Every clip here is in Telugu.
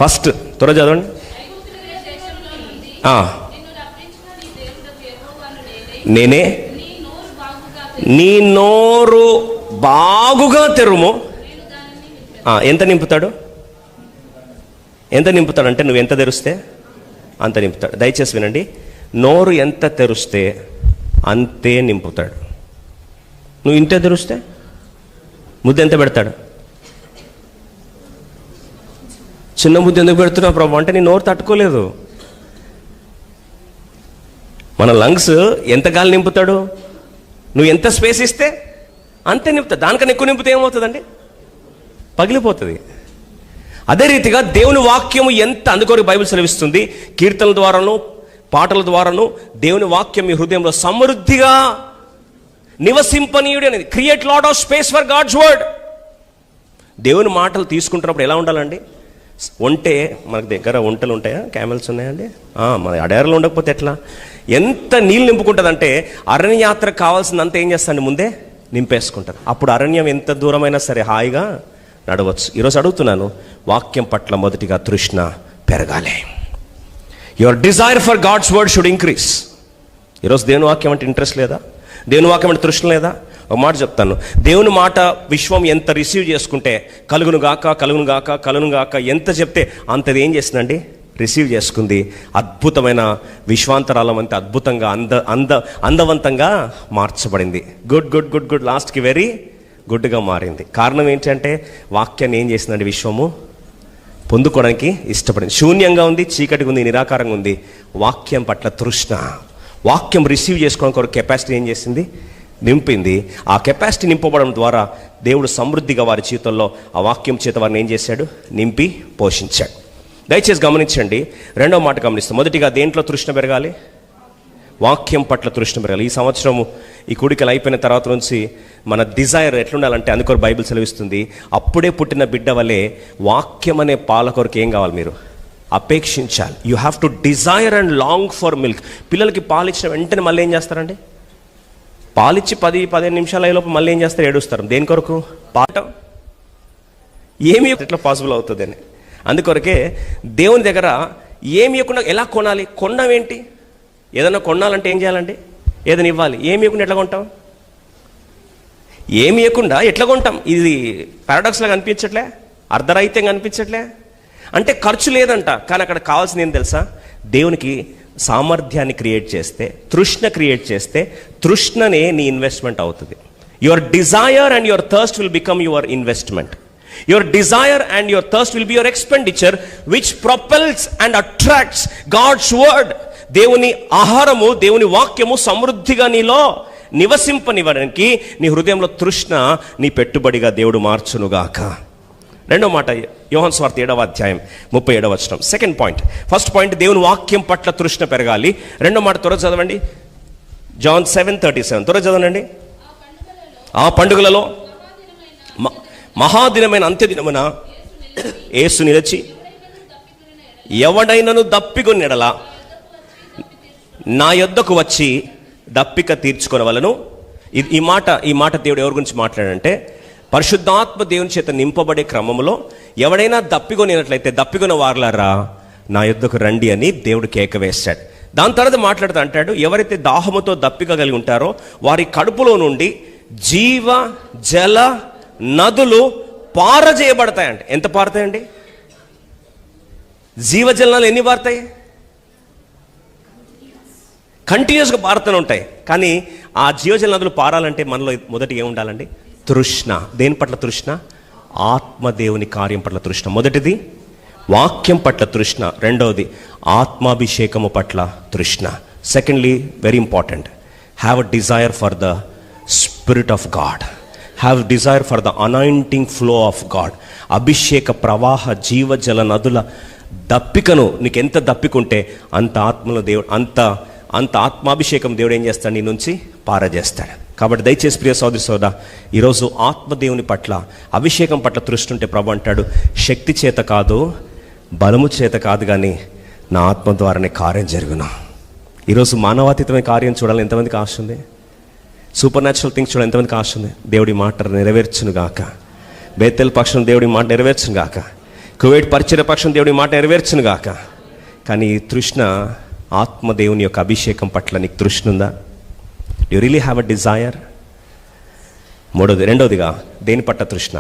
ఫస్ట్ త్వర చదవండి. నేనే నీ నోరు బాగుగా తెరుము. ఎంత నింపుతాడు? ఎంత నింపుతాడు అంటే నువ్వు ఎంత తెరిస్తే అంత నింపుతాడు. దయచేసి వినండి, నోరు ఎంత తెరిస్తే అంతే నింపుతాడు. నువ్వు ఇంతే తెరిస్తే ముద్ద ఎంత పెడతాడు? చిన్న ముద్ద ఎందుకు పెడుతున్నావు ప్రభు అంటే నీ నోరు తట్టుకోలేదు. మన లంగ్స్ ఎంత గాలి నింపుతాడు? నువ్వు ఎంత స్పేస్ ఇస్తే అంతే నింపుతాడు. దానికన్నా ఎక్కువ నింపితే ఏమవుతుందండి? పగిలిపోతుంది. అదే రీతిగా దేవుని వాక్యము ఎంత, అందుకొరకు బైబిల్ సెలవిస్తుంది, కీర్తనల ద్వారాను పాటల ద్వారాను దేవుని వాక్యం మీ హృదయంలో సమృద్ధిగా నివసింపనీయుడు అనేది. Create lot of space for God's word. దేవుని మాటలు తీసుకుంటున్నప్పుడు ఎలా ఉండాలండి? ఒంటే మనకు దగ్గర ఒంటలు ఉంటాయా? క్యామెల్స్ ఉన్నాయండి? మన అడయారులో ఉండకపోతే ఎట్లా? ఎంత నీళ్ళు నింపుకుంటుందంటే అరణ్యయాత్ర కావాల్సిందంత ఏం చేస్తాండి? ముందే నింపేసుకుంటారు. అప్పుడు అరణ్యం ఎంత దూరమైనా సరే హాయిగా నడవచ్చు. ఈరోజు అడుగుతున్నాను, వాక్యం పట్ల మొదటిగా తృష్ణ పెరగాలి. Your desire for God's word should increase. ఈరోజు దేవుని వాక్యం అంటే ఇంట్రెస్ట్ లేదా? దేవుని వాక్యం అంటే తృష్ణ లేదా? ఒక మాట చెప్తాను, దేవుని మాట విశ్వం ఎంత రిసీవ్ చేసుకుంటే కలుగును గాక కలుగును గాక కలుగును గాక ఎంత చెప్తే అంతది ఏం చేస్తుందండి? రిసీవ్ చేసుకుంది. అద్భుతమైన విశ్వాంతరాలం అంతే అద్భుతంగా అందవంతంగా మార్చబడింది. గుడ్ గుడ్ గుడ్ గుడ్ లాస్ట్కి వెరీ గుడ్గా మారింది. కారణం ఏంటంటే వాక్యాన్ని ఏం చేసిందండి? విశ్వము పొందుకోవడానికి ఇష్టపడింది. శూన్యంగా ఉంది, చీకటిగా ఉంది, నిరాకారంగా ఉంది. వాక్యం పట్ల తృష్ణ, వాక్యం రిసీవ్ చేసుకోవడానికి ఒక కెపాసిటీ ఏం చేసింది? నింపింది. ఆ కెపాసిటీ నింపబడడం ద్వారా దేవుడు సమృద్ధిగా వారి జీవితంలో ఆ వాక్యం చేత వారిని ఏం చేశాడు? నింపి పోషించాడు. దయచేసి గమనించండి, రెండవ మాట గమనిస్తాం. మొదటిగా దేంట్లో తృష్ణ పెరగాలి? వాక్యం పట్ల తృష్ణ పెరగాలి. ఈ సంవత్సరము ఈ కూడికలు అయిపోయిన తర్వాత నుంచి మన డిజైర్ ఎట్లుండాలంటే, అందుకొరకు బైబిల్ సెలవిస్తుంది, అప్పుడే పుట్టిన బిడ్డ వలె వాక్యం అనే పాల కొరకు ఏం కావాలి? మీరు అపేక్షించాలి. You have to desire and long for milk. పిల్లలకి పాలు ఇచ్చిన వెంటనే మళ్ళీ ఏం చేస్తారండి? పాలిచ్చి 10-15 నిమిషాలు అయ్యేలోపు మళ్ళీ ఏం చేస్తారు? ఏడుస్తారు. దేని కొరకు? పాట ఏమి ఎట్లా పాసిబుల్ అవుతుంది అని. అందుకొరకే దేవుని దగ్గర ఏమి ఇవ్వకుండా ఎలా కొనాలి? కొనడం ఏంటి? ఏదైనా కొనాలంటే ఏం చేయాలండి? ఏదైనా ఇవ్వాలి. ఏమి ఇవ్వకుండా ఎట్లా కొంటాం? ఏమి ఇవ్వకుండా ఎట్లా కొంటాం? ఇది పారాడాక్స్లాగా అనిపించట్లే? అర్ధరహితంగా అనిపించట్లే? అంటే ఖర్చు లేదంట, కానీ అక్కడ కావాల్సింది ఏం తెలుసా? దేవునికి సామర్థ్యాన్ని క్రియేట్ చేస్తే, తృష్ణ క్రియేట్ చేస్తే, తృష్ణనే నీ ఇన్వెస్ట్మెంట్ అవుతుంది. Your desire and your thirst will become your investment. Your desire and your thirst will be your expenditure which propels and attracts God's word. దేవుని ఆహారము, దేవుని వాక్యము సమృద్ధిగా నీలో నివసింపనివ్వడానికి నీ హృదయంలో తృష్ణ నీ పెట్టుబడిగా దేవుడు మార్చునుగాక. రెండో మాట యోహాను సువార్త 7వ అధ్యాయం 37వ వచనం. Second point. ఫస్ట్ పాయింట్ దేవుని వాక్యం పట్ల తృష్ణ పెరగాలి. రెండో మాట త్వర చదవండి, జాన్ 7:37. త్వర చదవండి. ఆ పండుగలలో మహాదినమైన అంత్యదినమున యేసు నిలిచి, ఎవడైనను దప్పికొన్న ఎడల నా యొద్దకు వచ్చి దప్పిక తీర్చుకొనవలెను. ఈ మాట దేవుడు ఎవరి గురించి మాట్లాడంటే, పరిశుద్ధాత్మ దేవుని చేత నింపబడే క్రమంలో ఎవడైనా దప్పికొనినట్లయితే, దప్పికొన్న వారలారా నా యొద్దకు రండి అని దేవుడు కేక వేశాడు. దాని తర్వాత మాట్లాడుతూ అంటాడు, ఎవరైతే దాహముతో దప్పిక కలిగి ఉంటారో వారి కడుపులో నుండి జీవ జల నదులు పారజేయబడతాయంట. ఎంత పారుతాయండి? జీవజలాలు ఎన్ని పారుతాయి? కంటిన్యూస్గా పారుతూనే ఉంటాయి. కానీ ఆ జీవజల నదులు పారాలంటే మనలో మొదటి ఏముండాలండి? తృష్ణ. దేని పట్ల తృష్ణ? ఆత్మదేవుని కార్యం పట్ల తృష్ణ. మొదటిది వాక్యం పట్ల తృష్ణ, రెండవది ఆత్మాభిషేకము పట్ల తృష్ణ. Secondly, very important, have a desire for the spirit of God. Have desire for the anointing flow of God. అభిషేక ప్రవాహ జీవజల నదుల దప్పికను, నీకెంత దప్పికుంటే అంత ఆత్మలో దేవుడు, అంత ఆత్మాభిషేకం దేవుడు ఏం చేస్తాడు? నీ నుంచి పారజేస్తాడు. కాబట్టి దయచేసి ప్రియ సోదరి సోదరా, ఈరోజు ఆత్మదేవుని పట్ల, అభిషేకం పట్ల తృష్టి ఉంటే ప్రభు అంటాడు, శక్తి చేత కాదు, బలము చేత కాదు, కానీ నా ఆత్మ ద్వారానే కార్యం జరుగును. ఈరోజు మానవాతీతమైన కార్యం చూడాలని ఎంతమందికి ఆశ ఉంది? సూపర్ న్యాచురల్ థింగ్స్ చూడాలి ఎంతమందికి ఆశ ఉంది? దేవుడి మాట నెరవేర్చును గాక. బేతేల్ పక్షం దేవుడి మాట నెరవేర్చును గాక. కువైట్ పరిచయ పక్షం దేవుడి మాట నెరవేర్చును గాక. కానీ ఈ తృష్ణ, ఆత్మదేవుని యొక్క అభిషేకం పట్ల నీకు తృష్ణ ఉందా? You really have a Dzire? రెండోదిగా దేని పట్ల తృష్ణ?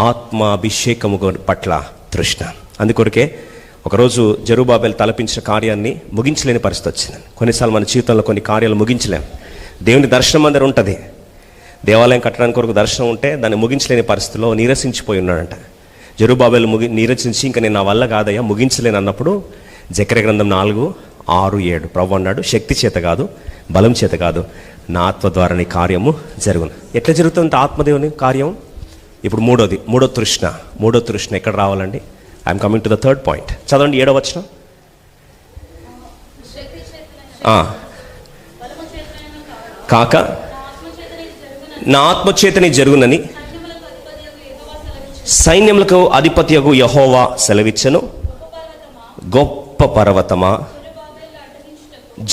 ఆత్మ అభిషేకము పట్ల తృష్ణ. అందుకొరకే ఒకరోజు జెరుబ్బాబెల్ తలపించిన కార్యాన్ని ముగించలేని పరిస్థితి వచ్చింది. కొన్నిసార్లు మన జీవితంలో కొన్ని కార్యాలు ముగించలేం. దేవుని దర్శనం అందరూ ఉంటుంది, దేవాలయం కట్టడానికి కొరకు దర్శనం ఉంటే దాన్ని ముగించలేని పరిస్థితిలో నీరసించిపోయి ఉన్నాడంట. జెరుబ్బాబెల్ నీరసించి ఇంకా నేను నా వల్ల కాదయ్యా ముగించలేను అన్నప్పుడు జెకర్యా గ్రంథం 4:6-7 ప్రభువు అన్నాడు, శక్తి చేత కాదు, బలం చేత కాదు, నా ఆత్మ ద్వారా నీ కార్యము జరుగును. ఎట్లా జరుగుతుంది ఆత్మదేవుని కార్యం? ఇప్పుడు మూడో తృష్ణ ఎక్కడ రావాలండి? I'm coming to the third point. చదవండి 7వ వచనం. కాక నా ఆత్మచేతని జరుగునని సైన్యములకు అధిపతియగు యెహోవా సెలవిచ్చెను. గొప్ప పర్వతమా,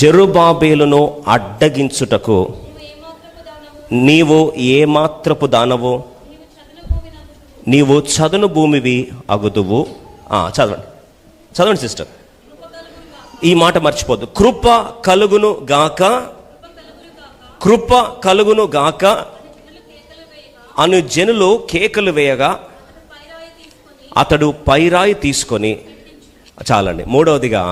జెరుబ్బాబెలును అడ్డగించుటకు నీవు ఏమాత్రపు దానవు? నీవు చదును భూమివి అగుదువు. చదవండి సిస్టర్, ఈ మాట మర్చిపోద్దు. కృప కలుగును గాక అను జనులు కేకలు వేయగా అతడు పైరాయి తీసుకొని, చాలండి. మూడవదిగా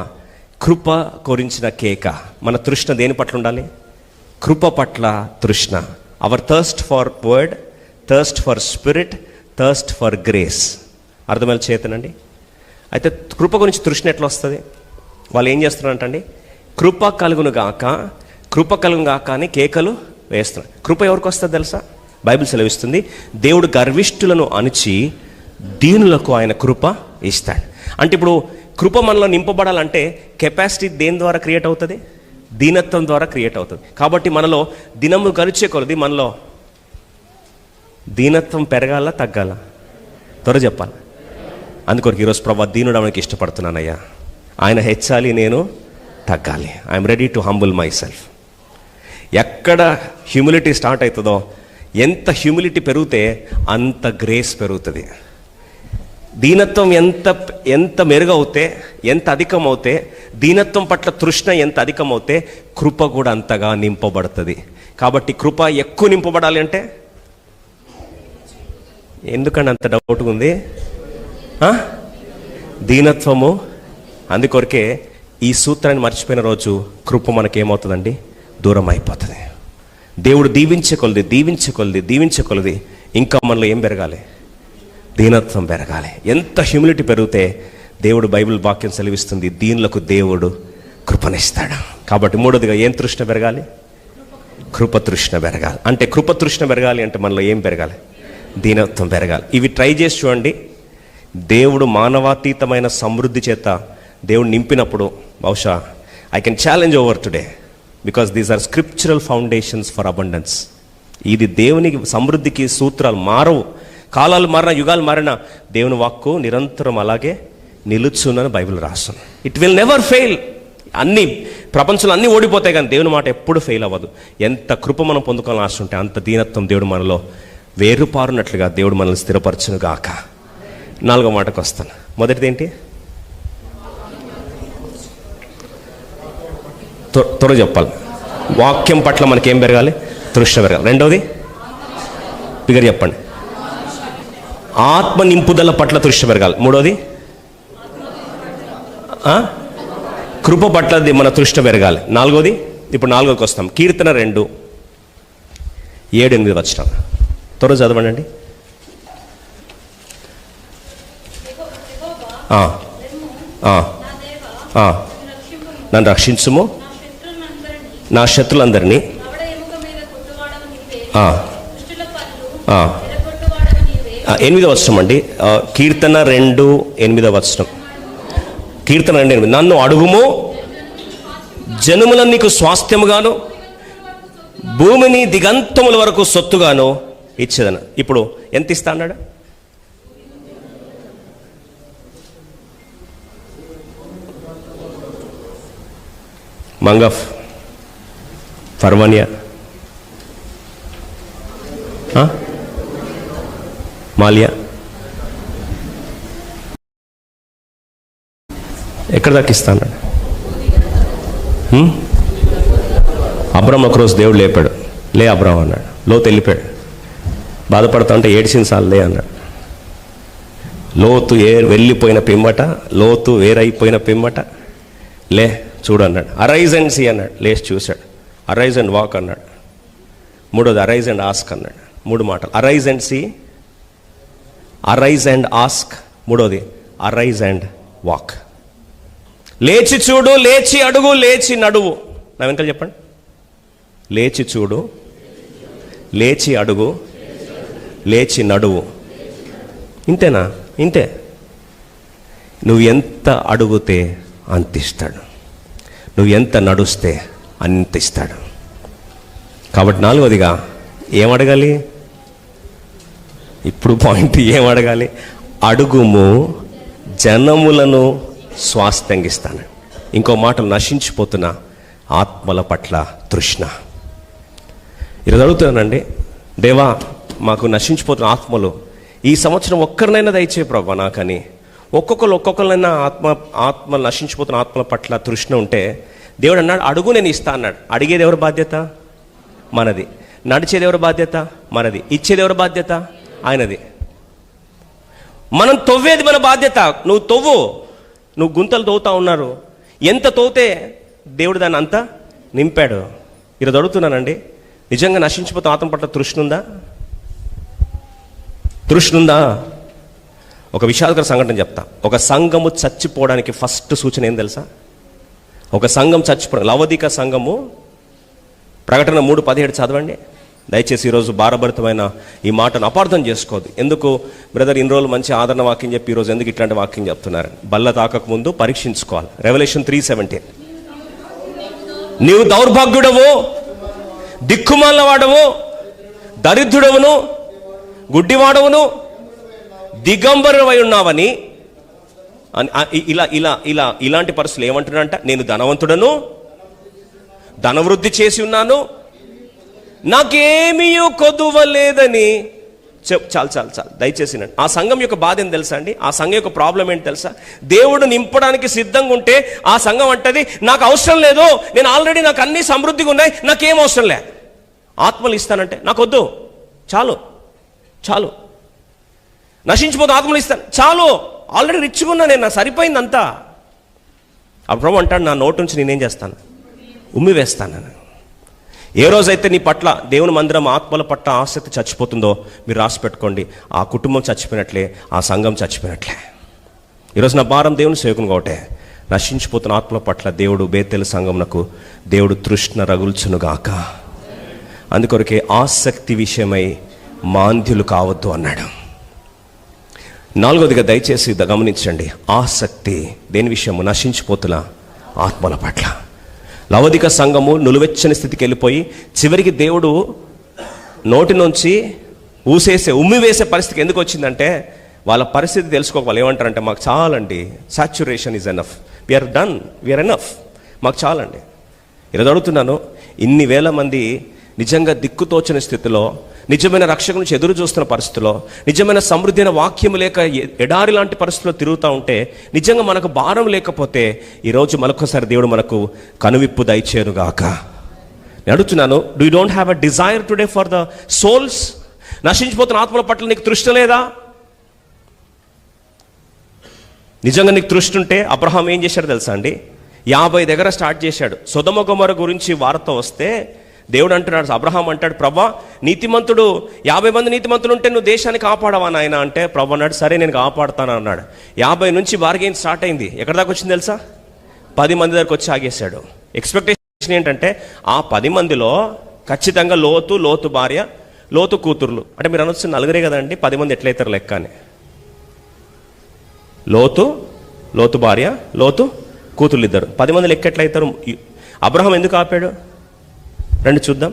కృప గురించిన కేక. మన తృష్ణ దేని పట్ల ఉండాలి? కృప పట్ల తృష్ణ. Our thirst for word, thirst for spirit, thirst for grace. అర్థమయ్యే చేతనండి. అయితే కృప గురించి తృష్ణ ఎట్లా వస్తుంది? వాళ్ళు ఏం చేస్తున్నారంటండి, కృప కలుగును గాక అని కేకలు వేస్తున్నారు. కృప ఎవరికి వస్తుంది తెలుసా? బైబిల్ సెలవిస్తుంది, దేవుడు గర్విష్ఠులను అణిచి దీనులకు ఆయన కృప ఇస్తాడు. అంటే ఇప్పుడు కృప మనలో నింపబడాలంటే కెపాసిటీ దేని ద్వారా క్రియేట్ అవుతుంది? దీనత్వం ద్వారా క్రియేట్ అవుతుంది. కాబట్టి మనలో దినము గడిచే కొలది మనలో దీనత్వం పెరగాల తగ్గాల? త్వర చెప్పాలి. అందుకొరకు ఈరోజు ప్రభా దీనుడు అవడానికి ఇష్టపడుతున్నానయ్యా, ఆయన హెచ్చాలి, నేను తగ్గాలి. I'm ready to humble my self. ఎక్కడ హ్యూమిలిటీ స్టార్ట్ అవుతుందో, ఎంత హ్యూమిలిటీ పెరిగితే అంత గ్రేస్ పెరుగుతుంది. దీనత్వం ఎంత మెరుగవుతే, ఎంత అధికమవుతే, దీనత్వం పట్ల తృష్ణ ఎంత అధికమవుతే కృప కూడా అంతగా నింపబడుతుంది. కాబట్టి కృప ఎక్కువ నింపబడాలి అంటే ఎందుకంటే అంత డౌట్గా ఉంది? దీనత్వము. అందుకొరకే ఈ సూత్రాన్ని మర్చిపోయిన రోజు కృప మనకేమవుతుందండి? దూరం అయిపోతుంది. దేవుడు దీవించే కొలది ఇంకా మనలో ఏం పెరగాలి? దీనత్వం పెరగాలి. ఎంత హ్యూమిలిటీ పెరిగితే దేవుడు, బైబిల్ వాక్యం సెలవిస్తుంది, దీనులకు దేవుడు కృపనిస్తాడు. కాబట్టి మూడోదిగా ఏం తృష్ణ పెరగాలి? కృప తృష్ణ పెరగాలి. అంటే కృప తృష్ణ పెరగాలి అంటే మనలో ఏం పెరగాలి? దీనత్వం పెరగాలి. ఇవి ట్రై చేసి చూడండి. దేవుడు మానవాతీతమైన సమృద్ధి చేత దేవుడు నింపినప్పుడు బహుశా I can challenge over today, because these are scriptural foundations for abundance. ఇది దేవునికి సమృద్ధికి సూత్రాలు మారవు. కాలాలు మారిన, యుగాలు మారిన దేవుని వాక్కు నిరంతరం అలాగే నిలుచునని బైబిల్ రాస్తుంది. It will never fail. అన్ని ప్రపంచంలో అన్నీ ఓడిపోతాయి, కానీ దేవుని మాట ఎప్పుడు ఫెయిల్ అవ్వదు. ఎంత కృప మనం పొందుకోవాలని ఆశ ఉంటే అంత దీనత్వం దేవుడు మనలో వేరుపారునట్లుగా దేవుడు మనల్ని స్థిరపరచును గాక. 4వ మాటకు వస్తాను. మొదటిది ఏంటి? త్వరగా చెప్పాలి. వాక్యం పట్ల మనకేం పెరగాలి? తృష్ణ పెరగాలి. రెండవది ఫిగర్ చెప్పండి. ఆత్మ నింపుదల పట్ల తృష్ణ పెరగాలి. మూడవది కృప పట్ల మన తృష్ణ పెరగాలి. నాలుగోది, ఇప్పుడు 4వకి వస్తాం. కీర్తన 2:7-8 వచనం త్వరగా చదవండి. నన్ను రక్షించుము, నా శత్రులందరినీ. 8వ వచనం అండి. కీర్తన 2:8 వచనం. కీర్తన 2:8. నన్ను అడుగుము, జనములను నీకు స్వాస్థ్యముగాను, భూమిని దిగంతముల వరకు సొత్తుగాను ఇచ్చేదను. ఇప్పుడు ఎంత ఇస్తా అన్నాడు? మంగఫ్, ఫర్వానియా, మాలియా, ఎక్కడ దాకా ఇస్తా అన్నాడు? అబ్రాహాం ఒకరోజు దేవుడు లేపాడు. లే అబ్రాహాం అన్నాడు. లోతు వెళ్ళిపోయాడు. బాధపడతా ఉంటే ఏడ్చిన సార్లు లే అన్నాడు. లోతు వెళ్ళిపోయిన పిమ్మట, లోతు వేరైపోయిన పిమ్మట లే చూడు అన్నాడు. అరైజ్ అండ్ సీ అన్నాడు. లేచి చూశాడు. అరైజ్ అండ్ వాక్ అన్నాడు. మూడోది అరైజ్ అండ్ ఆస్క్ అన్నాడు. 3 మాటలు. Arise and see, arise and ask, మూడోది అరైజ్ అండ్ వాక్. లేచి చూడు, లేచి అడుగు, లేచి నడువు. నా వెనకాల చెప్పండి. లేచి చూడు, లేచి అడుగు, లేచి నడువు. ఇంతేనా? ఇంతే. నువ్వు ఎంత అడుగుతే అంత ఇస్తాడు. నువ్వు ఎంత నడుస్తే అంత ఇస్తాడు. కాబట్టి 4వదిగా ఏం అడగాలి? ఇప్పుడు పాయింట్ ఏం అడగాలి? అడుగుము, జనములను స్వాస్థ్యంగిస్తాను. ఇంకో మాట, నశించిపోతున్న ఆత్మల పట్ల తృష్ణ. ఈరోజు అడుగుతున్నానండి, దేవా మాకు నశించిపోతున్న ఆత్మలు ఈ సంవత్సరం ఒక్కరినైనా దయచే ప్రభా నాకని. ఒక్కొక్కరినైనా ఆత్మ నశించిపోతున్న ఆత్మల పట్ల తృష్ణ ఉంటే దేవుడు అన్నాడు, అడుగు నేను ఇస్తా అన్నాడు. అడిగేది ఎవరి బాధ్యత? మనది. నడిచేది ఎవరి బాధ్యత? మనది. ఇచ్చేది ఎవరి బాధ్యత? ఆయనది. మనం తవ్వేది మన బాధ్యత. నువ్వు తవ్వు. నువ్వు గుంతలు తవ్వుతా ఉన్నారు. ఎంత తవ్వుతే దేవుడు దాన్ని అంతా నింపాడు. ఈరోజు అడుగుతున్నానండి, నిజంగా నశించిపోతున్న ఆత్మ పట్ల తృష్ణ ఉందా? తృష్ణ ఉందా? ఒక విషాదకర సంఘటన చెప్తా. ఒక సంఘము చచ్చిపోవడానికి ఫస్ట్ సూచన ఏం తెలుసా? ఒక సంఘం చచ్చిపోవడం. లవదిక సంఘము, ప్రకటన 3:17 చదవండి దయచేసి. ఈరోజు భారభరితమైన ఈ మాటను అపార్థం చేసుకోవద్దు. ఎందుకు బ్రదర్ ఇన్ని రోజులు మంచి ఆదరణ వాక్యం చెప్పి ఈరోజు ఎందుకు ఇట్లాంటి వాక్యం చెప్తున్నారు? బల్ల తాకక ముందు పరీక్షించుకోవాలి. రెవల్యూషన్ 3:17. నీవు దౌర్భాగ్యుడవు, దిక్కుమాలవాడవు, దరిద్రుడవును, గుడ్డివాడవును, దిగంబరువై ఉన్నావని ఇలాంటి పరిస్థితులు ఏమంటున్నాడంట? నేను ధనవంతుడను, ధనవృద్ధి చేసి ఉన్నాను, నాకేమీ కొదువలేదని చాలు దయచేసి. ఆ సంఘం యొక్క బాధ ఏం తెలుసా అండి? ఆ సంఘం యొక్క ప్రాబ్లం ఏంటి తెలుసా? దేవుడు నింపడానికి సిద్ధంగా ఉంటే ఆ సంఘం అంటది, నాకు అవసరం లేదు, నేను ఆల్రెడీ, నాకు అన్ని సమృద్ధిగా ఉన్నాయి, నాకేం అవసరం లే. ఆత్మలు ఇస్తానంటే నాకొద్దు, చాలు చాలు. నశించిపోతే ఆత్మలు ఇస్తాను, చాలు, ఆల్రెడీ రిచ్గా ఉన్నా నేను, నాకు సరిపోయిందంతా. ఆ ప్రభు అంటాడు, నా నోటు నుంచి నేనేం చేస్తాను? ఉమ్మి వేస్తాను. ఏ రోజైతే నీ పట్ల దేవుని మందిరం ఆత్మల పట్ల ఆసక్తి చచ్చిపోతుందో మీరు రాసి పెట్టుకోండి, ఆ కుటుంబం చచ్చిపోయినట్లే, ఆ సంఘం చచ్చిపోయినట్లే. ఈరోజు నా భారం దేవుని సేవకుని ఒకటే, నశించిపోతున్న ఆత్మల పట్ల దేవుడు బేతేలు సంఘంనకు దేవుడు తృష్ణ రగుల్చునుగాక. అందుకొరకే ఆసక్తి విషయమై మాంద్యులు కావద్దు అన్నాడు. 4వదిగా దయచేసి గమనించండి, ఆసక్తి దేని విషయము? నశించిపోతున్న ఆత్మల పట్ల. లవదిక సంఘము నులువెచ్చని స్థితికి వెళ్ళిపోయి చివరికి దేవుడు నోటి నుంచి ఉమ్మి వేసే పరిస్థితికి ఎందుకు వచ్చిందంటే, వాళ్ళ పరిస్థితి తెలుసుకోక వాళ్ళు ఏమంటారంటే, మాకు చాలండి, saturation is enough, we're done, we're enough, మాకు చాలండి. ఈరోజు అడుగుతున్నాను, ఇన్ని వేల మంది నిజంగా దిక్కుతోచని స్థితిలో, నిజమైన రక్షణ నుంచి ఎదురు చూస్తున్న పరిస్థితిలో, నిజమైన సమృద్ధి అయిన వాక్యం లేక ఎడారి లాంటి పరిస్థితుల్లో తిరుగుతూ ఉంటే, నిజంగా మనకు భారం లేకపోతే ఈరోజు మరొకసారి దేవుడు మనకు కనువిప్పు దయచేరుగాక. నేను అడుగుతున్నాను, do you don't have a Dzire today for the souls? నశించిపోతున్న ఆత్మల పట్ల నీకు తృష్ణ లేదా? నిజంగా నీకు తృష్టి ఉంటే అబ్రహాం ఏం చేశాడు తెలుసా అండి? 50 దగ్గర స్టార్ట్ చేశాడు. సొదొమ గొమొర్రా గురించి వార్త వస్తే దేవుడు అంటున్నాడు, అబ్రహాం అంటాడు, ప్రభా నీతిమంతుడు 50 మంది నీతిమంతులు ఉంటే నువ్వు దేశాన్ని కాపాడవా నాయన అంటే, ప్రభు అన్నాడు, సరే నేను కాపాడుతాను అన్నాడు. 50 నుంచి బార్గెయిన్ స్టార్ట్ అయింది. ఎక్కడ దాకా వచ్చింది తెలుసా? 10 మంది దగ్గరకు వచ్చి ఆగేశాడు. ఎక్స్పెక్టేషన్ ఏంటంటే, ఆ 10 మందిలో ఖచ్చితంగా లోతు భార్య, లోతు కూతుర్లు. అంటే మీరు అనొచ్చు, నలుగురే కదండి, 10 మంది ఎట్లయితారు లెక్క అని. లోతు భార్య, లోతు కూతుర్లు ఇద్దరు, 10 మంది లెక్క ఎట్లయితారు? అబ్రహాం ఎందుకు ఆపాడు? రండి చూద్దాం.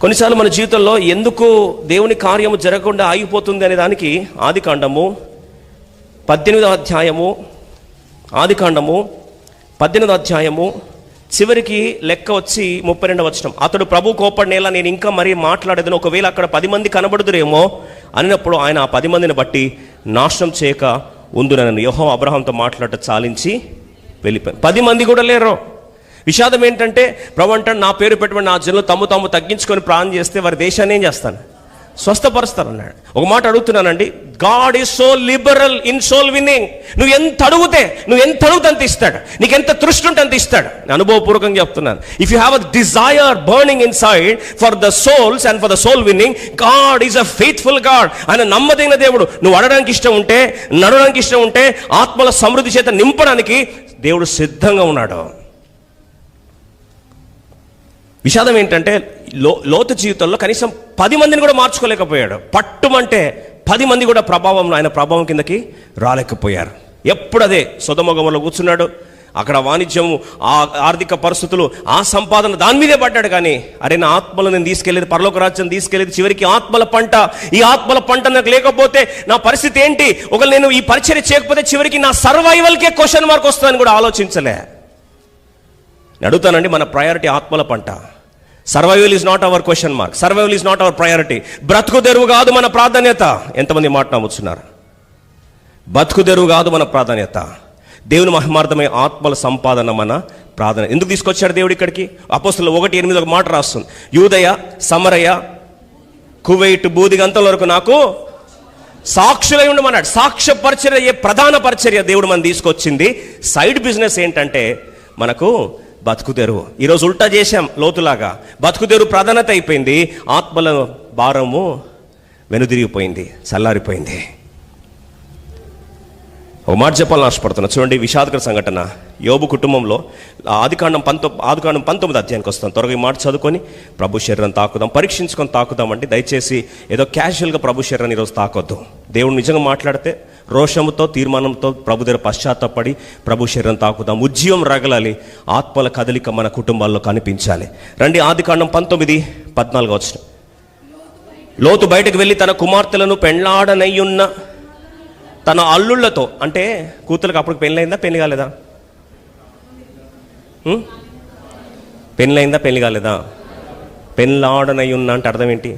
కొన్నిసార్లు మన జీవితంలో ఎందుకు దేవుని కార్యము జరగకుండా ఆగిపోతుంది అనే దానికి ఆదికాండము 18వ అధ్యాయము చివరికి లెక్క వచ్చి 32వ వచనం. అతడు ప్రభు కోపడినేలా నేను ఇంకా మరీ మాట్లాడేదని, ఒకవేళ అక్కడ 10 మంది కనబడుదురేమో అన్నప్పుడు ఆయన ఆ 10 మందిని బట్టి నాశనం చేయక ఉందునని యెహోవా అబ్రహాంతో మాట్లాడట చాలించి వెళ్ళిపోయాను. 10 మంది కూడా లేరు. విషాదం ఏంటంటే ప్రభు అంటాడు, నా పేరు పెట్టుబడి నా జనులు తాము తగ్గించుకొని ప్రాణం చేస్తే వారి దేశాన్ని ఏం చేస్తాను, స్వస్థపరుస్తారు అన్నాడు. ఒక మాట అడుగుతున్నానండి, God is so liberal in soul winning. నువ్వు ఎంత అడిగితే అంత ఇస్తాడు. నీకు ఎంత తృష్టి ఉంటే అంత ఇస్తాడు. నేను అనుభవపూర్వకంగా చెప్తున్నాను. If you have a desire burning inside for the souls and for the soul winning, God is a faithful God. ఆయన నమ్మదగిన దేవుడు. నువ్వు అడగడానికి ఇష్టం ఉంటే, నడవడానికి ఇష్టం ఉంటే, ఆత్మల సమృద్ధి చేత నింపడానికి దేవుడు సిద్ధంగా ఉన్నాడు. విషాదం ఏంటంటే లోతు జీవితంలో కనీసం 10 మందిని కూడా మార్చుకోలేకపోయాడు. పట్టుమంటే 10 మంది కూడా ఆయన ప్రభావం కిందకి రాలేకపోయారు. ఎప్పుడు అదే సొదొమ గొమొర్రాలో కూర్చున్నాడు. అక్కడ వాణిజ్యం, ఆ ఆర్థిక పరిస్థితులు, ఆ సంపాదన దాని మీదే పడ్డాడు. కానీ అరే, నా ఆత్మలు నేను తీసుకెళ్ళేది, పరలోక రాజ్యం తీసుకెళ్ళేది, చివరికి ఆత్మల పంట, ఈ ఆత్మల పంట నాకు లేకపోతే నా పరిస్థితి ఏంటి, ఒకవేళ నేను ఈ పరిచర్య చేయకపోతే చివరికి నా సర్వైవల్కే క్వశ్చన్ మార్క్ వస్తుందని కూడా ఆలోచించలే. అడుగుతానండి, మన ప్రయారిటీ ఆత్మల పంట. Survival is not our question mark. Survival is not our priority. బ్రతుకు తెరువు కాదు మన ప్రాధాన్యత. ఎంతమంది మాట నమ్ముతున్నారు? బతుకు తెరువు కాదు మన ప్రాధాన్యత. దేవుని మహిమార్థమై ఆత్మల సంపాదన మన ప్రాధాన్యత. ఎందుకు తీసుకొచ్చాడు దేవుడు ఇక్కడికి? అపోస్తలులు 1:8 ఒక మాట రాస్తుంది, యూదయ, సమరయ, కువైట్, బూదిగంతం వరకు నాకు సాక్షులై ఉండమన్నాడు. సాక్ష్య పరిచర్య, ప్రధాన పరిచర్య దేవుడు మనం తీసుకొచ్చింది. సైడ్ బిజినెస్ ఏంటంటే మనకు బతుకు తెరువు. ఈరోజు ఉల్టా చేశాం లోతులాగా. బతుకు తెరువు ప్రాధాన్యత అయిపోయింది, ఆత్మల భారము వెనుదిరిగిపోయింది, చల్లారిపోయింది. ఒక మాట చెప్పాలని ఆశపడుతున్నా. చూడండి, విషాదకర సంఘటన యోబు కుటుంబంలో. ఆదికాండం 19 అధ్యాయానికి వస్తాం. త్వరగా ఈ మాట చదువుకొని ప్రభు శరీరం తాకుదాం, పరీక్షించుకొని తాకుదామంటే దయచేసి ఏదో క్యాజువల్గా ప్రభు శరీరాన్ని ఈరోజు తాకొద్దు. దేవుడు నిజంగా మాట్లాడితే రోషముతో, తీర్మానంతో ప్రభు దగ్గర పశ్చాత్తపడి ప్రభు శరీరం తాకుదాం. ఉజ్జీవం రగలాలి, ఆత్మల కదలిక మన కుటుంబాల్లో కనిపించాలి. రండి, ఆదికాండం 19:14 లోతు బయటకు వెళ్ళి తన కుమార్తెలను పెండ్లాడనయ్యున్న తన అల్లుళ్లతో, అంటే కూతురికి అప్పుడు పెళ్ళైందా, పెళ్లి కాలేదా? పెళ్ళైందా, పెళ్లి కాలేదా? పెళ్ళాడనయ్యున్న అంటే అర్థం ఏంటి?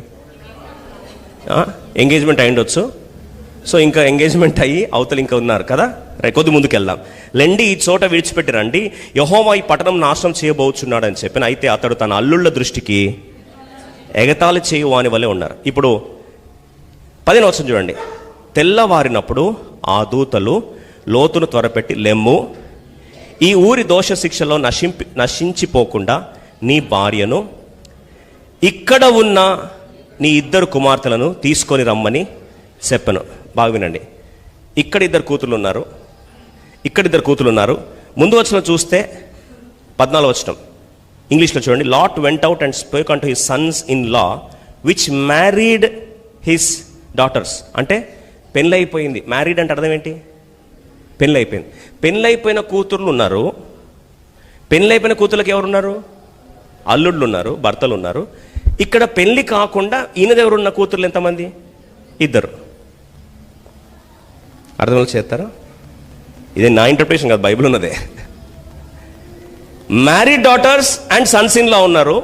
ఎంగేజ్మెంట్ అయ్యుండొచ్చు. సో ఇంకా ఎంగేజ్మెంట్ అయ్యి అవతలు ఇంకా ఉన్నారు కదా. కొద్ది ముందుకు వెళ్దాం. లెండి, ఈ చోట విడిచిపెట్టి రండి, యెహోవా ఈ పట్టణం నాశనం చేయబోచున్నాడు అని చెప్పిన. అయితే అతడు తన అల్లుళ్ళ దృష్టికి ఎగతాళి చేయు వాని వలె ఉన్నారు. ఇప్పుడు 10వ చూడండి. తెల్లవారినప్పుడు ఆ దూతలు లోతును త్వరపెట్టి, లెమ్ము, ఈ ఊరి దోష శిక్షలో నశించిపోకుండా నీ భార్యను, ఇక్కడ ఉన్న నీ 2 కుమార్తెలను తీసుకొని రమ్మని చెప్పను. బాగా వినండి. ఇక్కడ 2 కూతుళ్ళు ఉన్నారు, ఇక్కడ 2 కూతుళ్ళు ఉన్నారు. ముందు వచనం చూస్తే 14వ వచనం ఇంగ్లీష్లో చూడండి. Lot went out and spoke unto his sons in law which married his daughters. అంటే పెళ్ళైపోయింది. మ్యారీడ్ అంటే అర్థం ఏంటి? పెళ్ళైపోయింది. పెళ్ళైపోయిన కూతుర్లు ఉన్నారు. పెళ్ళైపోయిన కూతుర్లకు ఎవరున్నారు? అల్లుళ్ళు ఉన్నారు, భర్తలు ఉన్నారు. ఇక్కడ పెళ్లి కాకుండా ఈయన దగ్గర ఉన్న కూతుర్లు ఎంతమంది? 2. అర్థం చేస్తారా? ఇదే నా ఇంటర్ప్రిటేషన్ కాదు, బైబిల్ ఉన్నదే. Married daughters and Sons in లా ఉన్నారు.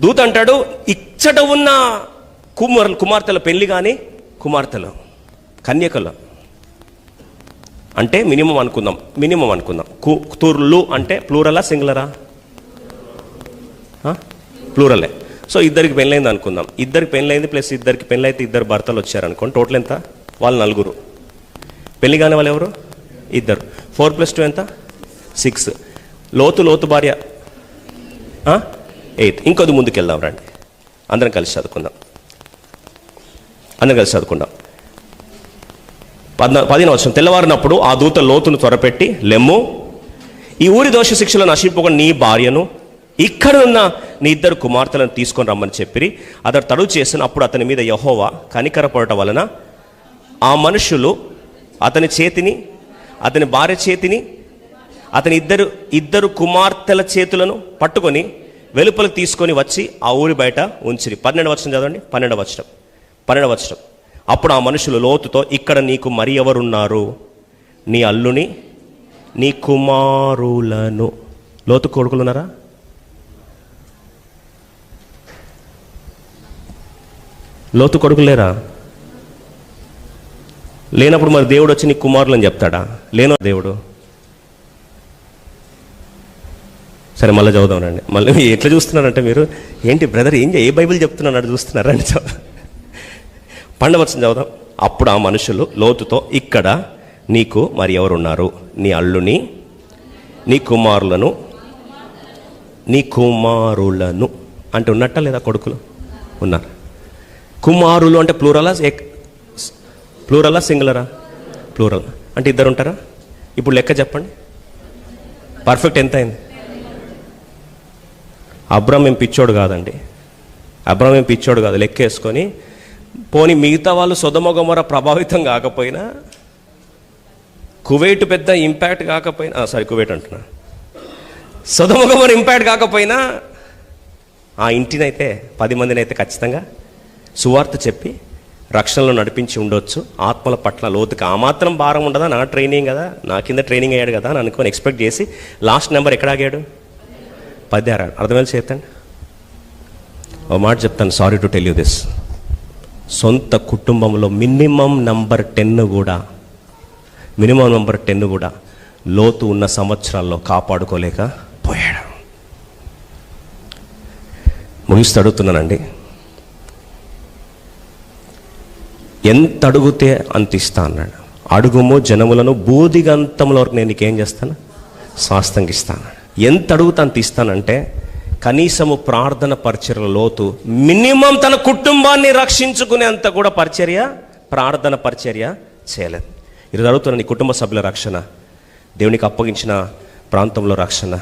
దూత అంటాడు, ఇచ్చట ఉన్న కుమార్తెల పెళ్లి కానీ కుమార్తెలు, కన్యకలు అంటే మినిమం అనుకుందాం. కూతుర్లు అంటే ప్లూరలా, సింగులరా? ప్లూరలే. సో 2కి పెళ్ళైంది అనుకుందాం. 2కి పెళ్ళైంది ప్లస్ 2కి పెళ్ళైతే 2 భర్తలు వచ్చారనుకోండి. టోటల్ ఎంత? వాళ్ళు 4. పెళ్లి కాని వాళ్ళు ఎవరు? 2. 4 + 2 ఎంత? 6. లోతు భార్య 8. ఇంకొద్ది ముందుకు వెళ్దాం రండి, అందరం కలిసి చదువుకుందాం. 10వ వచనం. తెల్లవారినప్పుడు ఆ దూత లోతును త్వరపెట్టి, లెమ్ము, ఈ ఊరి దోష శిక్షలో నశింపకుండా నీ భార్యను, ఇక్కడ ఉన్న నీ 2 కుమార్తెలను తీసుకొని రమ్మని చెప్పి అతడు తడువు చేసిన. అప్పుడు అతని మీద యెహోవా కనికరపడటం వలన ఆ మనుషులు అతని చేతిని, అతని భార్య చేతిని, అతని ఇద్దరు కుమార్తెల చేతులను పట్టుకొని వెలుపలకు తీసుకొని వచ్చి ఆ ఊరి బయట ఉంచిరి. 12వ వచనం చదవండి. 12వ వచనం. అప్పుడు ఆ మనుషులు లోతుతో, ఇక్కడ నీకు మరి ఎవరున్నారు? నీ అల్లుని, నీ కుమారులను. లోతు కొడుకులున్నారా? లోతు కొడుకులు లేరా? లేనప్పుడు మరి దేవుడు వచ్చి నీ కుమారులు అని చెప్తాడా? లేనో దేవుడు. సరే మళ్ళీ చదువుదామండి. మళ్ళీ ఎట్లా చూస్తున్నారంటే మీరు, ఏంటి బ్రదర్ ఏ బైబిల్ చెప్తున్నాడు చూస్తున్నారండి. పండవచనం చదువుదాం. అప్పుడు ఆ మనుషులు లోతుతో, ఇక్కడ నీకు మరి ఎవరున్నారు? నీ అల్లుని, నీ కుమారులను అంటే ఉన్నట్ట లేదా? కొడుకులు ఉన్నారు. కుమారులు అంటే ప్లూరలా సింగులరా? ప్లూరల్ అంటే ఇద్దరు ఉంటారా? ఇప్పుడు లెక్క చెప్పండి, పర్ఫెక్ట్ ఎంత అయింది? అబ్రాహాం ఏం పిచ్చోడు కాదండి. అబ్రాహాం ఏం పిచ్చోడు కాదు. లెక్కేసుకొని పోనీ మిగతా వాళ్ళు సొదొమ గొమొర్రా ప్రభావితం కాకపోయినా, కువైట్ పెద్ద ఇంపాక్ట్ కాకపోయినా, కువైట్ అంటున్నా, సొదొమ గొమొర్రా ఇంపాక్ట్ కాకపోయినా ఆ ఇంటినైతే 10 మందిని అయితే ఖచ్చితంగా సువార్త చెప్పి రక్షణలో నడిపించి ఉండొచ్చు. ఆత్మల పట్ల లోతుకి ఆ మాత్రం భారం ఉండదా? నా ట్రైనింగ్ కదా, నా కింద ట్రైనింగ్ అయ్యాడు కదా అని అనుకొని ఎక్స్పెక్ట్ చేసి లాస్ట్ నెంబర్ ఎక్కడ ఆగాడు? 10 ఆరాడు. అర్థమైంది చేతండి. ఓ మాట చెప్తాను, sorry to tell you this. సొంత కుటుంబంలో మినిమం నెంబర్ 10 కూడా లోతు ఉన్న సంవత్సరాల్లో కాపాడుకోలేకపోయాడు. ముగిస్తూ అడుగుతున్నానండి, ఎంత అడుగుతే అంత ఇస్తా అన్నాడు. అడుగుము జనములను బూదిగంతంలో వరకు నేను నీకేం చేస్తాను? స్వాస్థ్యంగా ఇస్తాను. ఎంత అడుగుతా అంత ఇస్తానంటే కనీసము ప్రార్థన పరిచర్య లోతు మినిమం తన కుటుంబాన్ని రక్షించుకునేంత కూడా ప్రార్థన పరిచర్య చేయలేదు. ఈరోజు అడుగుతున్న నీ కుటుంబ సభ్యుల రక్షణ, దేవునికి అప్పగించిన ప్రాంతంలో రక్షణ,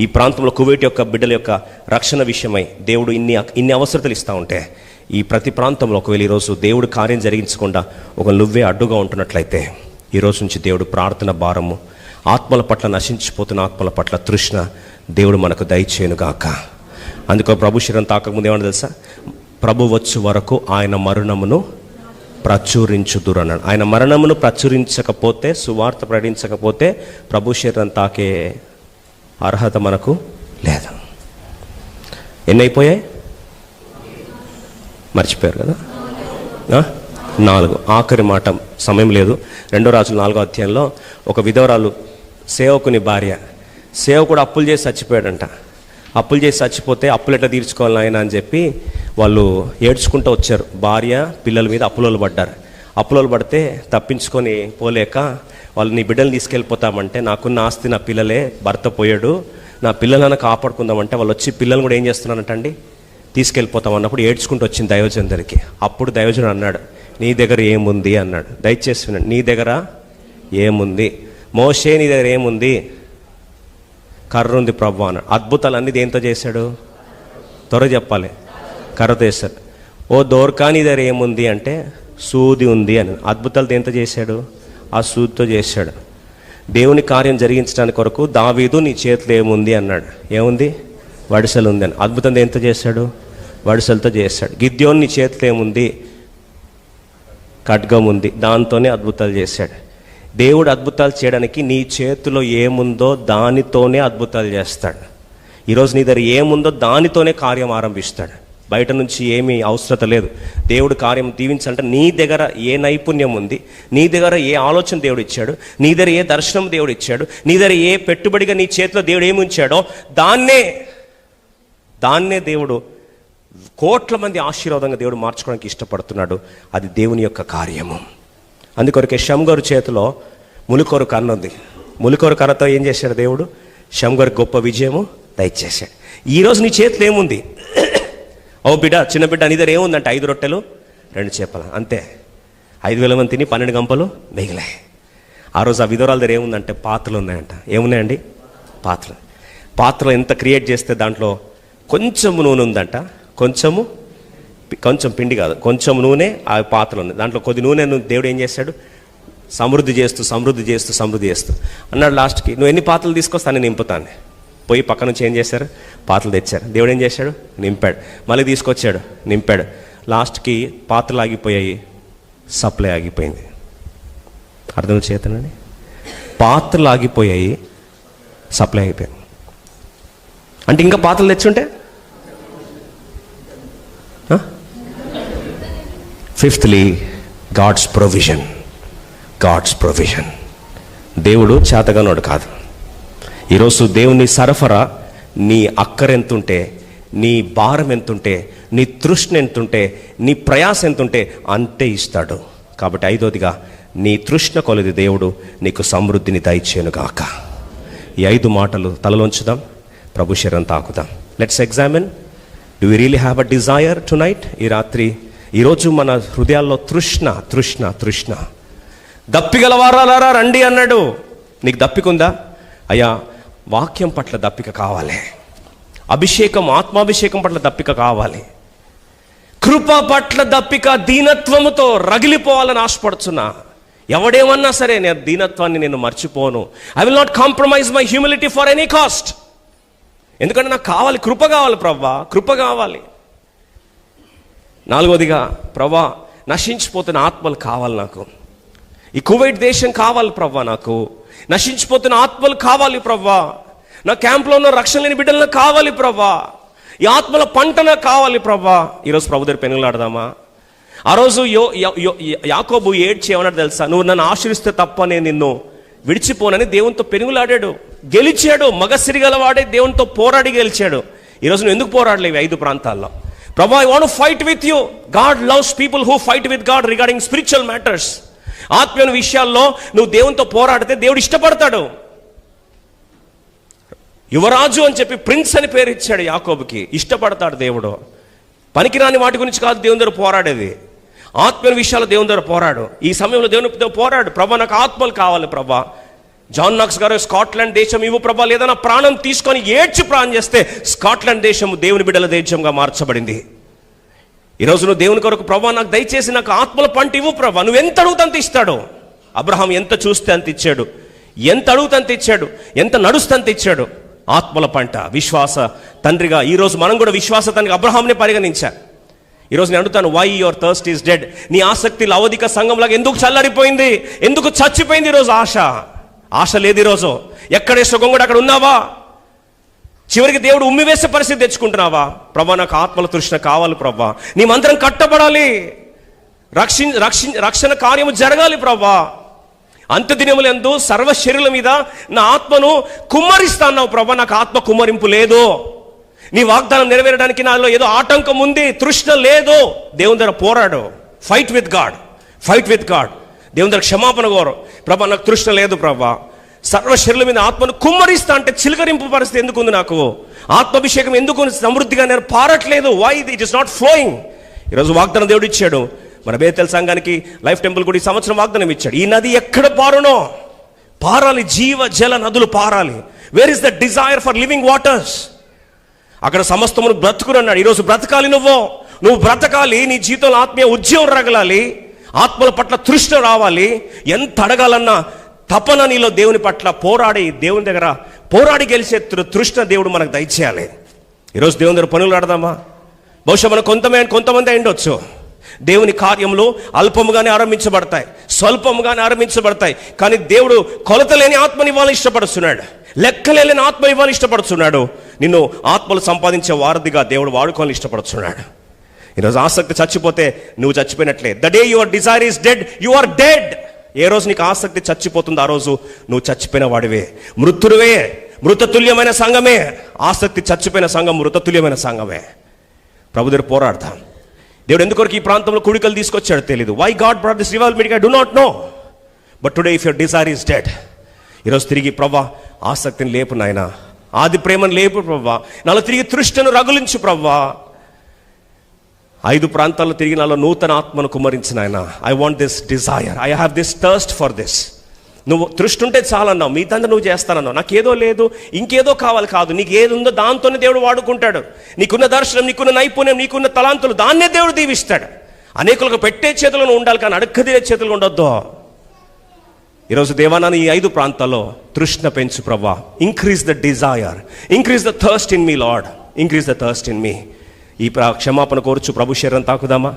ఈ ప్రాంతంలో కువైట్ యొక్క బిడ్డల యొక్క రక్షణ విషయమై దేవుడు ఇన్ని అవసరతలు ఇస్తూ ఉంటే, ఈ ప్రతి ప్రాంతంలో ఒకవేళ ఈరోజు దేవుడు కార్యం జరిగించకుండా ఒక నువ్వే అడ్డుగా ఉంటున్నట్లయితే, ఈరోజు నుంచి దేవుడు ప్రార్థన భారము, ఆత్మల పట్ల నశించిపోతున్న ఆత్మల పట్ల తృష్ణ దేవుడు మనకు దయచేయునుగాక. అందుకో ప్రభు శరీరం తాకముందు ఏమన్నా తెలుసా? ప్రభు వచ్చు వరకు ఆయన మరణమును ప్రచురించుదురు అన్నాడు. ఆయన మరణమును ప్రచురించకపోతే, సువార్త ప్రకటించకపోతే ప్రభు శరీరం తాకే అర్హత మనకు లేదు. ఎన్నైపోయాయి? మర్చిపోయారు కదా? 4. ఆఖరి మాట, సమయం లేదు. 2 రాజుల 4వ అధ్యాయంలో ఒక విధవరాలు సేవకుని భార్య, సేవకుడు అప్పులు చేసి చచ్చిపోయాడంట. అప్పులు చేసి చచ్చిపోతే అప్పులు ఎట్లా తీర్చుకోవాలి ఆయన అని చెప్పి వాళ్ళు ఏడ్చుకుంటూ వచ్చారు. భార్య పిల్లల మీద అప్పులోలు పడ్డారు. అప్పులోలు పడితే తప్పించుకొని పోలేక వాళ్ళు, నీ బిడ్డలు తీసుకెళ్ళిపోతామంటే, నాకున్న ఆస్తి నా పిల్లలే, భర్త పోయాడు, నా పిల్లలను కాపాడుకుందామంటే వాళ్ళు వచ్చి పిల్లలు కూడా ఏం చేస్తున్నారంటండి, తీసుకెళ్ళిపోతాం అన్నప్పుడు ఏడ్చుకుంటూ వచ్చింది దైవజన్ దగ్గరికి. అప్పుడు దైవజనుడు అన్నాడు, నీ దగ్గర ఏముంది అన్నాడు. దయచేసి వినండి, నీ దగ్గర ఏముంది? మోషే నీ దగ్గర ఏముంది? కర్ర ఉంది ప్రభు అన్నాడు. అద్భుతాలు అన్నీ దేంతో చేశాడు? త్వర చెప్పాలి, కర్రతో చేశాడు. ఓ దోర్కా నీ దగ్గర ఏముంది అంటే సూది ఉంది అని. అద్భుతాలు దేంతో చేశాడు? ఆ సూదితో చేశాడు. దేవుని కార్యం జరిగించడానికి కొరకు దావీదు నీ చేతిలో ఏముంది అన్నాడు. ఏముంది? వడిసెలు ఉంది అని. అద్భుతం దేంతో చేశాడు? వడిసెలతో చేశాడు. గిద్యోని నీ చేతిలో ఏముంది? ఖడ్గం ఉంది, దాంతోనే అద్భుతాలు చేశాడు. దేవుడు అద్భుతాలు చేయడానికి నీ చేతిలో ఏముందో దానితోనే అద్భుతాలు చేస్తాడు. ఈరోజు నీ దగ్గర ఏముందో దానితోనే కార్యం ఆరంభిస్తాడు. బయట నుంచి ఏమీ అవసరత లేదు. దేవుడు కార్యం దీవించాలంటే నీ దగ్గర ఏ నైపుణ్యం ఉంది, నీ దగ్గర ఏ ఆలోచన దేవుడు ఇచ్చాడు, నీ దగ్గర ఏ దర్శనం దేవుడు ఇచ్చాడు, నీ దగ్గర ఏ పెట్టుబడిగా నీ చేతిలో దేవుడు ఏమి ఉంచాడో దాన్నే దేవుడు కోట్ల మంది ఆశీర్వాదంగా దేవుడు మార్చుకోవడానికి ఇష్టపడుతున్నాడు. అది దేవుని యొక్క కార్యము. అందుకొరకే షమ్గోరు చేతిలో ములుకోరు కర్ర ఉంది. ములుకోరు కర్రతో ఏం చేశాడు దేవుడు? షమ్గోరు గొప్ప విజయము దయచేశాడు. ఈరోజు నీ చేతిలో ఏముంది? ఓ బిడ్డ, చిన్న బిడ్డ, నీ దగ్గర ఏముందంటే 5 రొట్టెలు 2 చేపలు అంతే. 5,000 మంది తిని 12 గంపలు మిగిలాయి. ఆ రోజు ఆ విధవరాల దగ్గర ఏముందంటే పాత్రలు ఉన్నాయంట. ఏమున్నాయండి? పాత్రలు ఎంత క్రియేట్ చేస్తే దాంట్లో కొంచెం నూనె ఉందంట. కొంచెం పిండి కాదు, కొంచెం నూనె ఆ పాత్రలు ఉంది. దాంట్లో కొద్ది నూనె దేవుడు ఏం చేశాడు? సమృద్ధి చేస్తూ అన్నాడు. లాస్ట్కి, నువ్వు ఎన్ని పాత్రలు తీసుకొస్తాను నింపుతాను. పోయి పక్క నుంచి ఏం చేశారు? పాత్రలు తెచ్చారు. దేవుడు ఏం చేశాడు? నింపాడు. మళ్ళీ తీసుకొచ్చాడు, నింపాడు. లాస్ట్కి పాత్రలు ఆగిపోయాయి, సప్లై ఆగిపోయింది. అర్థం చేతనండి, పాత్రలు ఆగిపోయాయి, సప్లై ఆగిపోయాయి. అంటే ఇంకా పాత్రలు తెచ్చుంటే? Fifthly, God's provision. God's provision. దేవుడు చేతగానోడు కాదు. ఈరోజు దేవుని సరఫరా నీ అక్కర ఎంతుంటే, నీ భారం ఎంతుంటే, నీ తృష్ణ ఎంతుంటే, నీ ప్రయాస ఎంతుంటే అంతే ఇస్తాడు. కాబట్టి 5వదిగా, నీ తృష్ణ కొలది దేవుడు నీకు సమృద్ధిని దయచేయునుగాక. ఈ 5 మాటలు తలలోంచుదాం, ప్రభు శరణం తాకుదాం. Let's examine, do you really have a desire tonight? ఈరోజు మన హృదయాల్లో తృష్ణ తృష్ణ తృష్ణ. దప్పిగలవారాలారా రండి అన్నాడు. నీకు దప్పికుందా? అయ్యా, వాక్యం పట్ల దప్పిక కావాలి, అభిషేకం, ఆత్మాభిషేకం పట్ల దప్పిక కావాలి, కృప పట్ల దప్పిక, దీనత్వముతో రగిలిపోవాలని ఆశపడుతున్నా. ఎవడేమన్నా సరే నేను దీనత్వాన్ని నేను మర్చిపోను. I will not compromise my humility for any cost. ఎందుకంటే నాకు కావాలి, కృప కావాలి ప్రవ్వా, కృప కావాలి. 4వదిగా, ప్రవ్వా నశించిపోతున్న ఆత్మలు కావాలి నాకు. ఈ కువైట్ దేశం కావాలి ప్రవ్వా, నాకు నశించిపోతున్న ఆత్మలు కావాలి ప్రవ్వా. నా క్యాంప్లో ఉన్న రక్షణ లేని బిడ్డలను కావాలి ప్రవ్వా. ఈ ఆత్మల పంట నాకు కావాలి ప్రవ్వా. ఈరోజు ప్రభు దగ్గర పెనుగులాడదామా? ఆ రోజు యాకోబు ఏడ్చి ఏమన్నాడు తెలుసా? నువ్వు నన్ను ఆశ్రయిస్తే తప్ప నేను నిన్ను విడిచిపోనని దేవునితో పెనుగులాడాడు, గెలిచాడు. మగసిరిగలవాడే దేవునితో పోరాడి గెలిచాడు. ఈరోజు నువ్వు ఎందుకు పోరాడలేవు 5 ప్రాంతాల్లో? ప్రభా, I want to fight with you. God loves people who fight with God regarding spiritual matters. ఆత్మీయ విషయాల్లో నువ్వు దేవునితో పోరాడితే దేవుడు ఇష్టపడతాడు. యువరాజు అని చెప్పి ప్రిన్స్ అని పేరు ఇచ్చాడు యాకోబుకి. ఇష్టపడతాడు దేవుడు. పనికిరాని వాటి గురించి కాదు దేవుని దగ్గర పోరాడేది, ఆత్మీయ విషయాలు దేవుని దగ్గర పోరాడు. ఈ సమయంలో దేవునితో పోరాడు. ప్రభా, నాకు ఆత్మలు కావాలి ప్రభా. జాన్ నాక్స్ గారు, స్కాట్లాండ్ దేశం ఇవ్వు ప్రభా. లేదా నా ప్రాణం తీసుకొని ఏడ్చి ప్రాణం చేస్తే స్కాట్లాండ్ దేశం దేవుని బిడ్డల దేశంగా మార్చబడింది. ఈరోజు నువ్వు దేవుని కొరకు, ప్రభా నాకు దయచేసి నాకు ఆత్మల పంట ఇవ్వు ప్రభా. నువ్వు ఎంత అడుగుతా అంత ఇస్తాడు. అబ్రహాం ఎంత చూస్తే అంత ఇచ్చాడు, ఎంత అడుగుతా అంత ఇచ్చాడు, ఎంత నడుస్తే అంత ఇచ్చాడు. ఆత్మల పంట, విశ్వాస తండ్రిగా ఈరోజు మనం కూడా విశ్వాస తండ్రిగా అబ్రహాంని పరిగణించా. ఈరోజు నేను అడుగుతాను, why your thirst is dead? నీ ఆసక్తి లవదిక సంఘంలాగా ఎందుకు చల్లడిపోయింది? ఎందుకు చచ్చిపోయింది? ఈరోజు ఆశ లేదు. ఈరోజు ఎక్కడే సుఖం కూడా అక్కడ ఉన్నావా? చివరికి దేవుడు ఉమ్మివేసే పరిస్థితి తెచ్చుకుంటున్నావా? ప్రభా, నాకు ఆత్మల తృష్ణ కావాలి ప్రభా. నీ మందిరం కట్టబడాలి, రక్షణ కార్యము జరగాలి ప్రభా. అంత్యదినములందు సర్వ శరీరుల మీద నా ఆత్మను కుమ్మరిస్తా అన్నావు ప్రభా. నాకు ఆత్మ కుమ్మరింపు లేదు. నీ వాగ్దానం నెరవేరడానికి నాలో ఏదో ఆటంకం ఉంది, తృష్ణ లేదు. దేవుని దగ్గర పోరాడు. Fight with God, fight with God. దేవుని దగ్గర క్షమాపణ కోరు. ప్రభా, నాకు తృష్ణ లేదు ప్రభా. సర్వ శరీరుల మీద ఆత్మను కుమ్మరిస్తా అంటే చిలకరింపు పరిస్థితి ఎందుకు ఉంది? నాకు ఆత్మాభిషేకం ఎందుకు సమృద్ధిగా నేను పారట్లేదు? Why it is not flowing? ఈరోజు వాగ్దానం దేవుడు ఇచ్చాడు. మన బేతెల్ సంఘానికి, లైఫ్ టెంపుల్ కూడా ఈ సంవత్సరం వాగ్దానం ఇచ్చాడు. ఈ నది ఎక్కడ పారునో పారాలి, జీవ జల నదులు పారాలి. Where is the desire for living waters? అక్కడ సమస్తమును బ్రతుకునన్నాడు. ఈరోజు బ్రతకాలి, నువ్వు బ్రతకాలి. నీ జీవితంలో ఆత్మీయ ఉద్యమం రగలాలి, ఆత్మల పట్ల తృష్ణ రావాలి. ఎంత అడగాలన్నా తపన నీలో దేవుని పట్ల పోరాడి, దేవుని దగ్గర పోరాడి గెలిచే తృష్ణ దేవుడు మనకు దయచేయాలి. ఈరోజు దేవుని దగ్గర పనులు ఆడదామా? బహుశా మనం కొంతమంది అయిండొచ్చు. దేవుని కార్యములు అల్పముగానే ఆరంభించబడతాయి, స్వల్పముగానే ఆరంభించబడతాయి. కానీ దేవుడు కొలతలేని ఆత్మని ఇవ్వాలని ఇష్టపడుతున్నాడు, లెక్కలేని ఆత్మ ఇవ్వాలని ఇష్టపడుతున్నాడు. నిన్ను ఆత్మలు సంపాదించే వారధిగా దేవుడు వాడుకోవాలని ఇష్టపడుతున్నాడు. ఈరోజు ఆసక్తి చచ్చిపోతే నువ్వు చచ్చిపోయినట్లే. The day your desire is dead, you are dead. ఏ రోజు నీకు ఆసక్తి చచ్చిపోతుందో ఆ రోజు నువ్వు చచ్చిపోయిన వాడివే, మృతుడివే. మృతతుల్యమైన సంఘమే ఆసక్తి. చచ్చిపోయిన సంఘం మృతతుల్యమైన సంఘమే. ప్రభు దగ్గర పోరాడతాం. దేవుడు ఎందుకొరకు ఈ ప్రాంతంలో కుడికలు తీసుకొచ్చాడు తెలియదు. Why God brought this revival meeting I do not know. But today if your desire is dead, ఈరోజు తిరిగి ప్రభా ఆసక్తిని లేపు నాయనా, ఆది ప్రేమను లేపు ప్రభా, నాలో తిరిగి తృష్ణను రగులించు ప్రభా. 5 ప్రాంతాల్లో తిరిగి నాలో నూతన ఆత్మను కుమ్మరించిన ఆయన. I want this Dzire, I have this thirst for this. నువ్వు తృష్టి ఉంటే చాలన్నావు, మిగతా నువ్వు చేస్తానన్నావు. నాకేదో లేదు, ఇంకేదో కావాలి కాదు. నీకు ఏది ఉందో దాంతోనే దేవుడు వాడుకుంటాడు. నీకున్న దర్శనం, నీకున్న నైపుణ్యం, నీకున్న తలాంతులు, దాన్నే దేవుడు దీవిస్తాడు. అనేకులకు పెట్టే చేతులను ఉండాలి, కానీ అడక్కదిరే చేతులు ఉండొద్దు. ఈరోజు దేవానాన్ని ఈ 5 ప్రాంతాల్లో తృష్ణ పెంచు ప్రభా. Increase the desire, increase the thirst in me lord, increase the thirst in me. ఈ క్షమాపణ కోరుచు ప్రభు శరీరం తాకుదామా?